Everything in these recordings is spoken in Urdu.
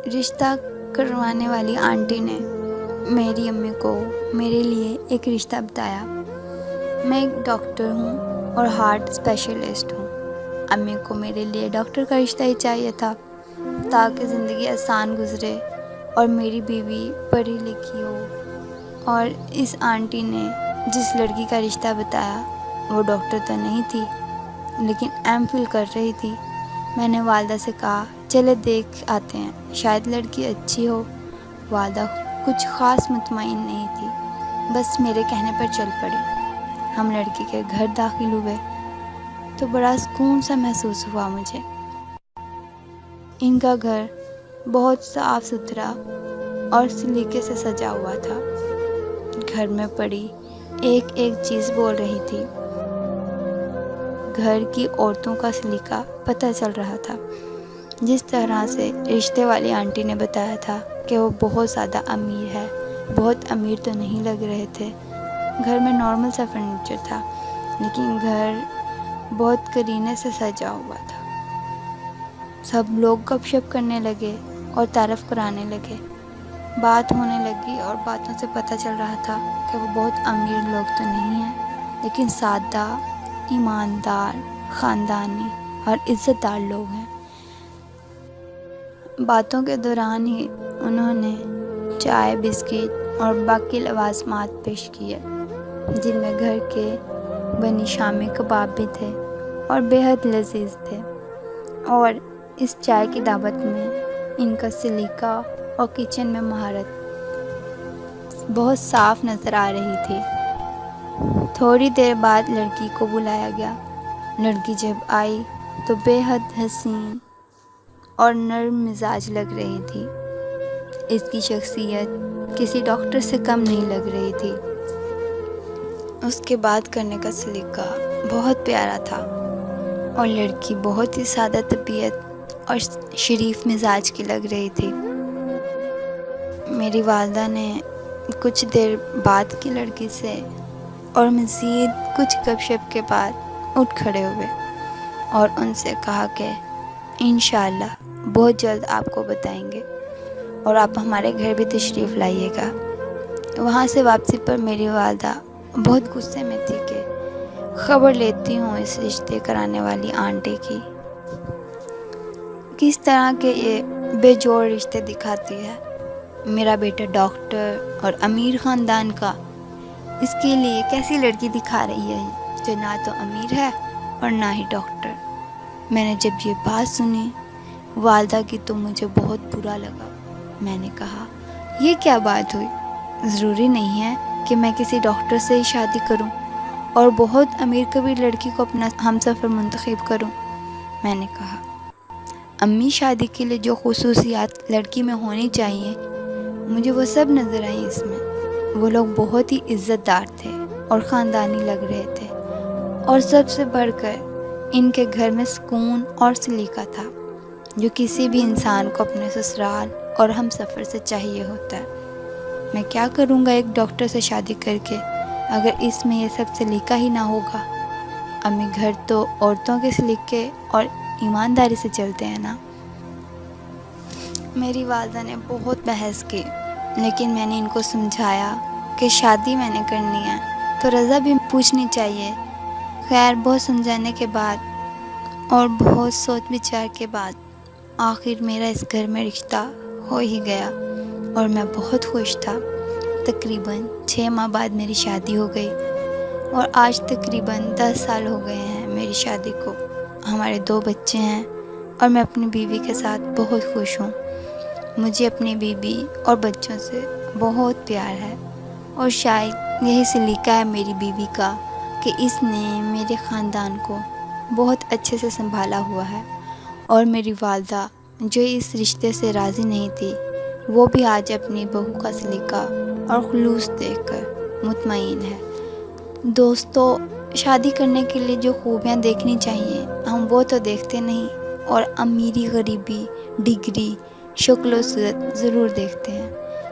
رشتہ کروانے والی آنٹی نے میری امی کو میرے لیے ایک رشتہ بتایا۔ میں ایک ڈاکٹر ہوں اور ہارٹ اسپیشلسٹ ہوں۔ امی کو میرے لیے ڈاکٹر کا رشتہ ہی چاہیے تھا تاکہ زندگی آسان گزرے اور میری بیوی پڑھی لکھی ہو۔ اور اس آنٹی نے جس لڑکی کا رشتہ بتایا وہ ڈاکٹر تو نہیں تھی لیکن ایم فل کر رہی تھی۔ میں نے والدہ سے کہا چلے دیکھ آتے ہیں، شاید لڑکی اچھی ہو۔ والدہ کچھ خاص مطمئن نہیں تھی، بس میرے کہنے پر چل پڑی۔ ہم لڑکی کے گھر داخل ہوئے تو بڑا سکون سا محسوس ہوا مجھے۔ ان کا گھر بہت صاف ستھرا اور سلیقے سے سجا ہوا تھا۔ گھر میں پڑی ایک ایک چیز بول رہی تھی۔ گھر کی عورتوں کا سلیقہ پتہ چل رہا تھا۔ جس طرح سے رشتے والی آنٹی نے بتایا تھا کہ وہ بہت زیادہ امیر ہے، بہت امیر تو نہیں لگ رہے تھے۔ گھر میں نارمل سا فرنیچر تھا لیکن گھر بہت کرینے سے سجا ہوا تھا۔ سب لوگ گپ شپ کرنے لگے اور تعارف کرانے لگے۔ بات ہونے لگی اور باتوں سے پتہ چل رہا تھا کہ وہ بہت امیر لوگ تو نہیں ہیں لیکن سادہ، ایماندار، خاندانی اور عزت دار لوگ ہیں۔ باتوں کے دوران ہی انہوں نے چائے، بسکٹ اور باقی لوازمات پیش کیے جن میں گھر کے بنی شامی کباب بھی تھے اور بے حد لذیذ تھے۔ اور اس چائے کی دعوت میں ان کا سلیقہ اور کچن میں مہارت بہت صاف نظر آ رہی تھی۔ تھوڑی دیر بعد لڑکی کو بلایا گیا۔ لڑکی جب آئی تو بے حد حسین اور نرم مزاج لگ رہی تھی۔ اس کی شخصیت کسی ڈاکٹر سے کم نہیں لگ رہی تھی۔ اس کے بات کرنے کا سلیقہ بہت پیارا تھا اور لڑکی بہت ہی سادہ طبیعت اور شریف مزاج کی لگ رہی تھی۔ میری والدہ نے کچھ دیر بات کی لڑکی سے اور مزید کچھ گپ شپ کے بعد اٹھ کھڑے ہوئے اور ان سے کہا کہ انشاءاللہ بہت جلد آپ کو بتائیں گے اور آپ ہمارے گھر بھی تشریف لائیے گا۔ وہاں سے واپسی پر میری والدہ بہت غصے میں تھی کہ خبر لیتی ہوں اس رشتے کرانے والی آنٹی کی، کس طرح کے یہ بے جوڑ رشتے دکھاتی ہے۔ میرا بیٹا ڈاکٹر اور امیر خاندان کا، اس کے لیے کیسی لڑکی دکھا رہی ہے جو نہ تو امیر ہے اور نہ ہی ڈاکٹر۔ میں نے جب یہ بات سنی والدہ کی تو مجھے بہت برا لگا۔ میں نے کہا یہ کیا بات ہوئی؟ ضروری نہیں ہے کہ میں کسی ڈاکٹر سے ہی شادی کروں اور بہت امیر کبھی لڑکی کو اپنا ہمسفر منتخب کروں۔ میں نے کہا امی شادی کے لیے جو خصوصیات لڑکی میں ہونی چاہیے مجھے وہ سب نظر آئیں اس میں۔ وہ لوگ بہت ہی عزت دار تھے اور خاندانی لگ رہے تھے اور سب سے بڑھ کر ان کے گھر میں سکون اور سلیقہ تھا جو کسی بھی انسان کو اپنے سسرال اور ہم سفر سے چاہیے ہوتا ہے۔ میں کیا کروں گا ایک ڈاکٹر سے شادی کر کے اگر اس میں یہ سب سلیقہ ہی نہ ہوگا۔ امی گھر تو عورتوں کے سلیقے اور ایمانداری سے چلتے ہیں نا۔ میری والدہ نے بہت بحث کی لیکن میں نے ان کو سمجھایا کہ شادی میں نے کرنی ہے تو رضا بھی پوچھنی چاہیے۔ خیر بہت سمجھانے کے بعد اور بہت سوچ بچار کے بعد آخر میرا اس گھر میں رشتہ ہو ہی گیا اور میں بہت خوش تھا۔ تقریباً 6 ماہ بعد میری شادی ہو گئی اور آج تقریباً 10 سال ہو گئے ہیں میری شادی کو۔ ہمارے 2 بچے ہیں اور میں اپنی بیوی کے ساتھ بہت خوش ہوں۔ مجھے اپنی بیوی اور بچوں سے بہت پیار ہے اور شاید یہی سلیقہ ہے میری بیوی کا کہ اس نے میرے خاندان کو بہت اچھے سے سنبھالا ہوا ہے۔ اور میری والدہ جو اس رشتے سے راضی نہیں تھی وہ بھی آج اپنی بہو کا سلیقہ اور خلوص دیکھ کر مطمئن ہے۔ دوستو، شادی کرنے کے لیے جو خوبیاں دیکھنی چاہیے ہم وہ تو دیکھتے نہیں اور امیری، غریبی، ڈگری، شکل و صورت ضرور دیکھتے ہیں۔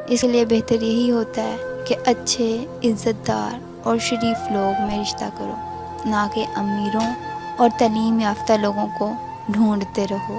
اس لیے بہتر یہی ہوتا ہے کہ اچھے، عزت دار اور شریف لوگ میں رشتہ کرو، نہ کہ امیروں اور تعلیم یافتہ لوگوں کو ڈھونڈتے رہو۔